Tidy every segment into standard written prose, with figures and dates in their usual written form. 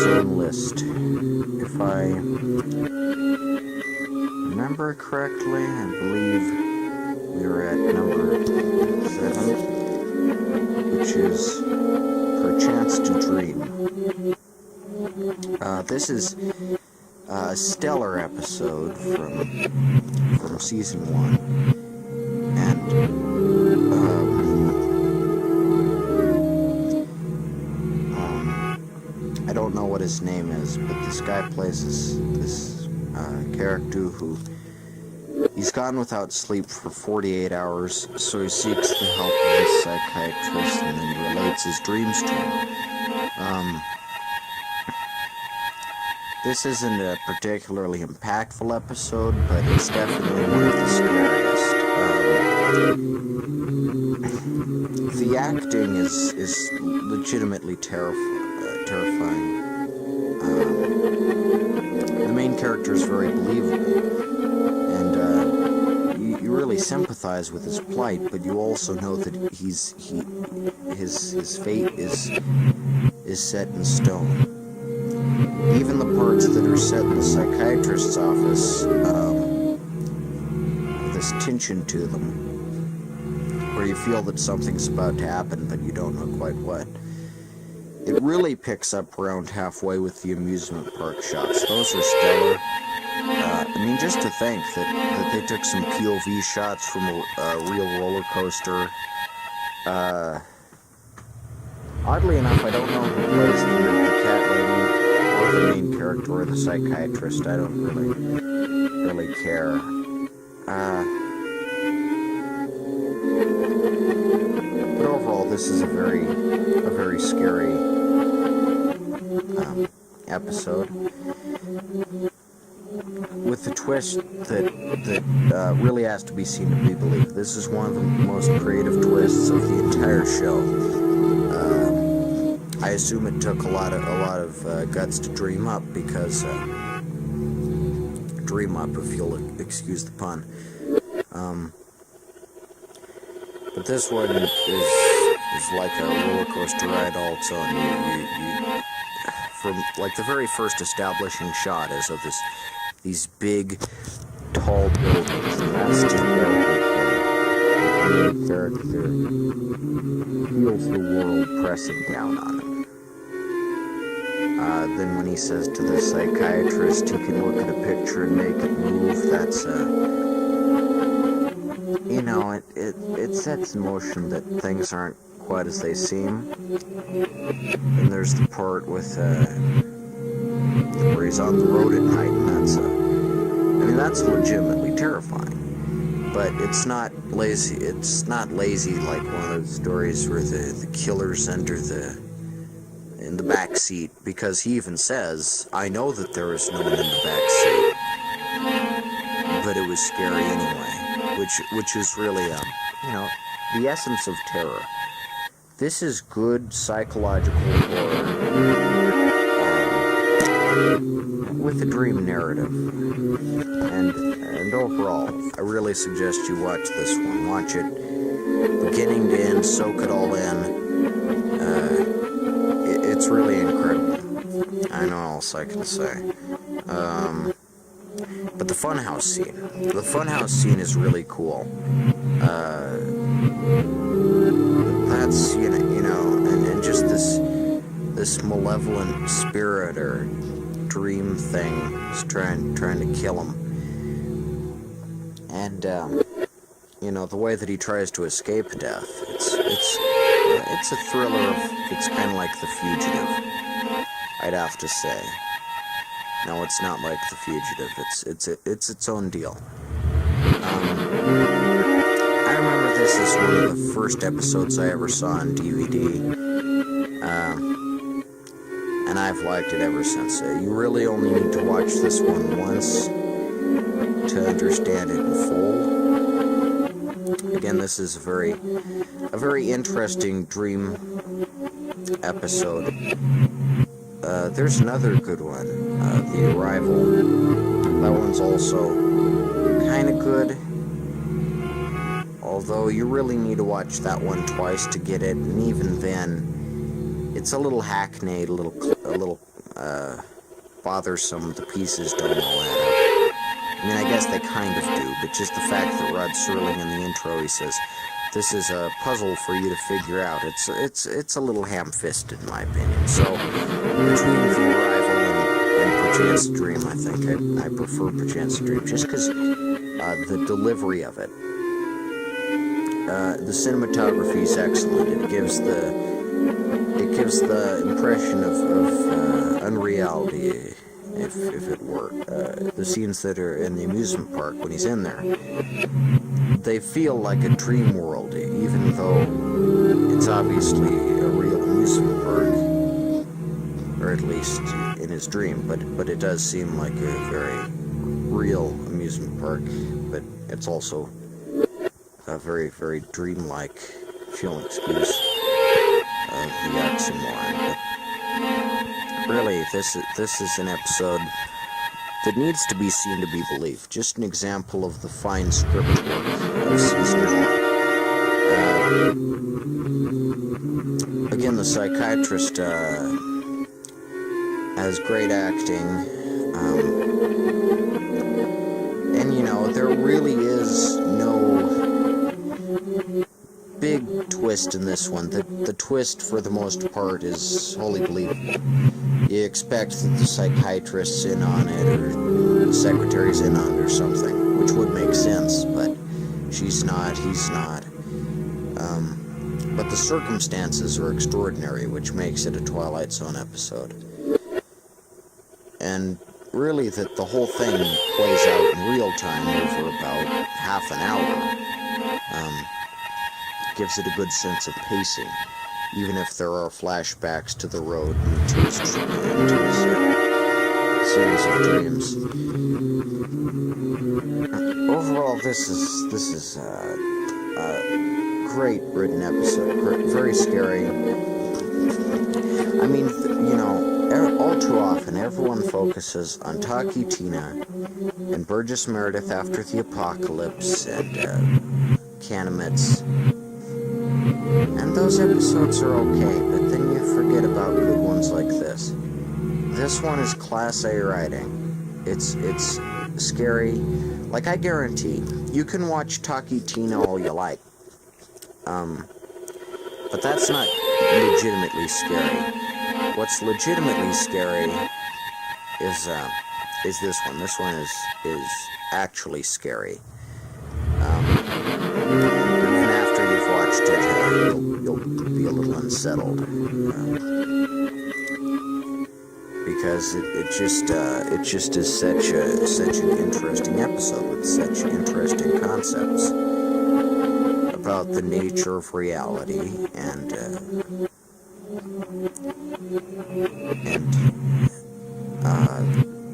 own list. If I remember correctly, I believe we were at number 7, which is Perchance to Dream. This is a stellar episode from season 1, and I don't know what his name is, but this guy plays this character who he's gone without sleep for 48 hours, so he seeks the help of his psychiatrist, and then he relates his dreams to him. This isn't a particularly impactful episode, but it's definitely one of the scariest. The acting is legitimately terrifying. The main character is very believable, and you really sympathize with his plight, but you also know that his fate is set in stone. Even the parts that are set in the psychiatrist's office have this tension to them, where you feel that something's about to happen, but you don't know quite what. It really picks up around halfway with the amusement park shots. Those are stellar. Just to think that they took some POV shots from a real roller coaster. Oddly enough, I don't know who plays the cat lady, or the main character, or the psychiatrist. I don't really care. But overall, this is a very scary episode, with the twist that really has to be seen to be believed. This is one of the most creative twists of the entire show. I assume it took a lot of guts to dream up, because dream up, if you'll excuse the pun. But this one is like a roller coaster ride all its own. You from like the very first establishing shot is of these big, tall buildings, and that's too the character feels the world pressing down on him. Then when he says to the psychiatrist he can look at a picture and make it move, that's it sets in motion that things aren't quite as they seem. And there's the part with where he's on the road at night, and that's legitimately terrifying. But it's not lazy. It's not lazy like one of those stories where the killers enter in the back seat, because he even says, "I know that there is no one in the back seat, but it was scary anyway," which is really the essence of terror. This is good psychological horror with a dream narrative, and overall, I really suggest you watch this one. Watch it beginning to end, soak it all in. It's really incredible. I know all else I can say. But the funhouse scene is really cool. That's and just this malevolent spirit or dream thing is trying to kill him, and the way that he tries to escape death, it's a thriller. It's kind of like The Fugitive, I'd have to say. No, it's not like The Fugitive. It's its own deal. I remember this as one of the first episodes I ever saw on DVD, and I've liked it ever since. You really only need to watch this one once to understand it in full. Again, this is a very interesting dream episode. There's another good one, The Arrival. That one's also kind of good, although you really need to watch that one twice to get it, and even then, it's a little hackneyed, a little bothersome, the pieces don't all add up. I mean, I guess they kind of do, but just the fact that Rod Serling in the intro, he says, this is a puzzle for you to figure out. It's a little ham-fisted, in my opinion. So, between The Arrival and Perchance to Dream, I think I prefer Perchance to Dream, just because the delivery of it. The cinematography is excellent. It gives the impression of unreality, if it were. The scenes that are in the amusement park when he's in there, they feel like a dream world, even though it's obviously a real amusement park, or at least in his dream. But it does seem like a very real amusement park. But it's also a very, very dreamlike, if you'll excuse the oxymoron. But really, this is an episode that needs to be seen to be believed. Just an example of the fine script work of season 1. Again, the psychiatrist has great acting, and you know, there really is no big twist in this one. The twist, for the most part, is wholly believable. You expect that the psychiatrist's in on it, or the secretary's in on it, or something, which would make sense, but she's not, he's not. But the circumstances are extraordinary, which makes it a Twilight Zone episode. And really, that the whole thing plays out in real time over about half an hour. Gives it a good sense of pacing, even if there are flashbacks to the road and to his series of dreams. Overall, this is a great written episode, very scary. I mean, you know, all too often everyone focuses on Taki Tina and Burgess Meredith after the apocalypse and Canamitz. And those episodes are okay, but then you forget about good ones like this. This one is Class A writing. It's scary. Like, I guarantee, you can watch Taki Tina all you like. But that's not legitimately scary. What's legitimately scary is this one. This one is actually scary. Even after you've watched it, you'll be a little unsettled, because it just is such an interesting episode with such interesting concepts about the nature of reality and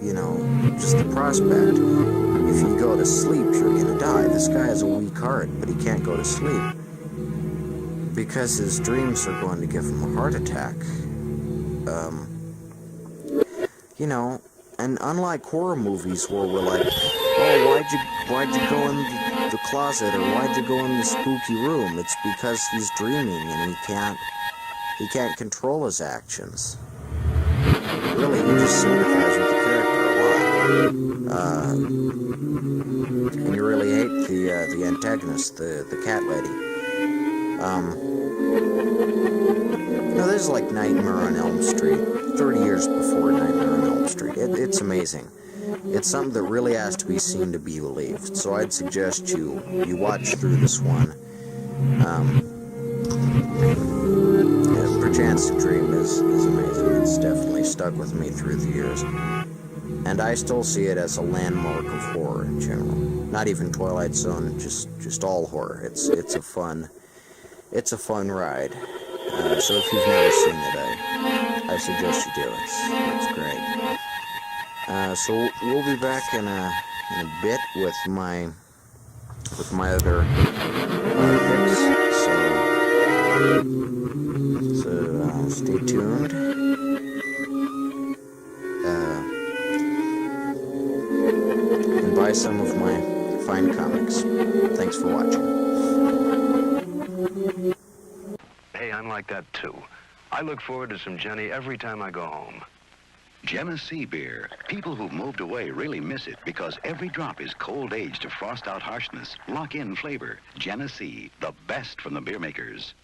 you know, just the prospect. If you go to sleep, you're gonna die. This guy has a weak heart, but he can't go to sleep because his dreams are going to give him a heart attack. You know, and unlike horror movies where we're like, oh, why'd you go in the closet, or why'd you go in the spooky room? It's because he's dreaming and he can't control his actions. Really, you just sympathize with the character a lot. And you really hate the antagonist, the cat lady. No, this is like Nightmare on Elm Street, 30 years before Nightmare on Elm Street. It's amazing. It's something that really has to be seen to be believed. So I'd suggest you watch through this one. Perchance to Dream is amazing. It's definitely stuck with me through the years. And I still see it as a landmark of horror in general. Not even Twilight Zone, just all horror. It's a fun ride. So if you've never seen it, I suggest you do. It's great. So we'll be back in a bit with my other picks. So stay tuned. And buy some of my fine comics. Thanks for watching. Hey, I'm like that too. I look forward to some Jenny every time I go home. Genesee beer. People who've moved away really miss it because every drop is cold aged to frost out harshness, lock in flavor. Genesee, the best from the beer makers.